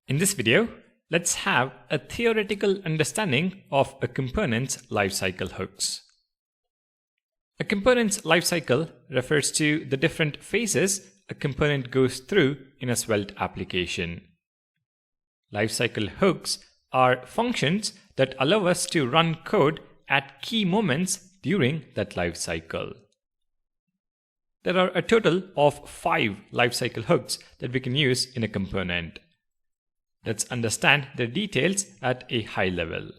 In this video, let's have a theoretical understanding of a component's lifecycle hooks. A component's lifecycle refers to the different phases a component goes through in a Svelte application. Lifecycle hooks are functions that allow us to run code at key moments during that lifecycle. There are a total of 5 lifecycle hooks that we can use in a component. Let's understand the details at a high level.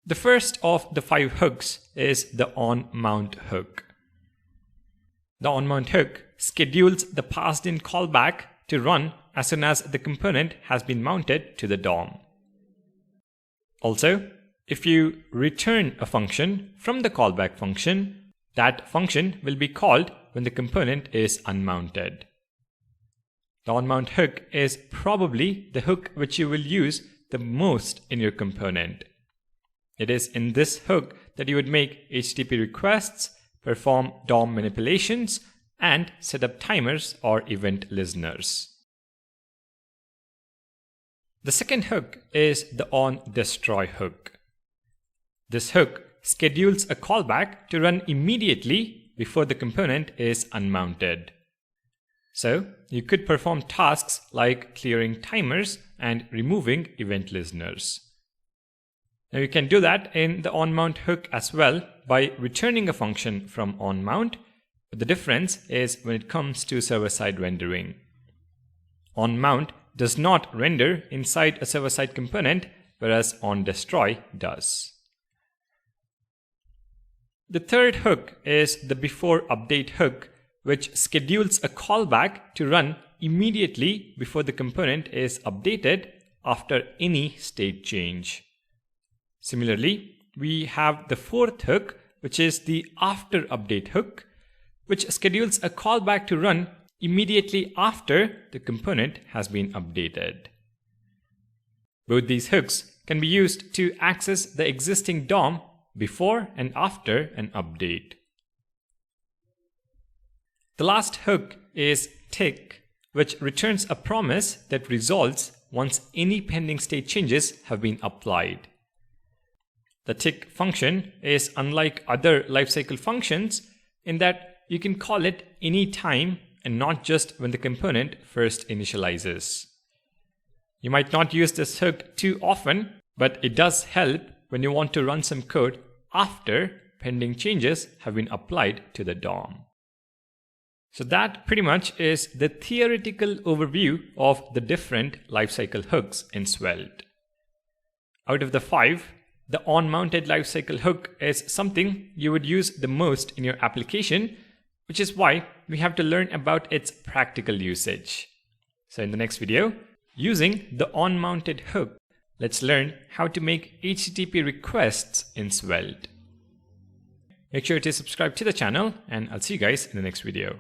The first of the 5 hooks is the OnMount Hook. The OnMount Hook schedules the passed-in callback to run as soon as the component has been mounted to the DOM. Also, if you return a function from the callback function, that function will be called when the component is unmounted. The OnMount Hook is probably the hook which you will use the most in your component. It is in this hook that you would make HTTP requests, perform DOM manipulations, and set up timers or event listeners. The second hook is the OnDestroy Hook. This hook schedules a callback to run immediately before the component is unmounted. So, you could perform tasks like clearing timers and removing event listeners. Now you can do that in the OnMount Hook as well by returning a function from OnMount, but the difference is when it comes to server-side rendering. OnMount does not render inside a server-side component, whereas OnDestroy does. The third hook is the BeforeUpdate hook, which schedules a callback to run immediately before the component is updated after any state change. Similarly, we have the fourth hook, which is the AfterUpdate hook, which schedules a callback to run immediately after the component has been updated. Both these hooks can be used to access the existing DOM before and after an update. The last hook is tick, which returns a promise that resolves once any pending state changes have been applied. The tick function is unlike other lifecycle functions in that you can call it any time and not just when the component first initializes. You might not use this hook too often, but it does help when you want to run some code after pending changes have been applied to the DOM. So that pretty much is the theoretical overview of the different lifecycle hooks in Svelte. Out of the 5, the on-mounted lifecycle hook is something you would use the most in your application, which is why we have to learn about its practical usage. So in the next video, using the on-mounted hook, let's learn how to make HTTP requests in Svelte. Make sure to subscribe to the channel, and I'll see you guys in the next video.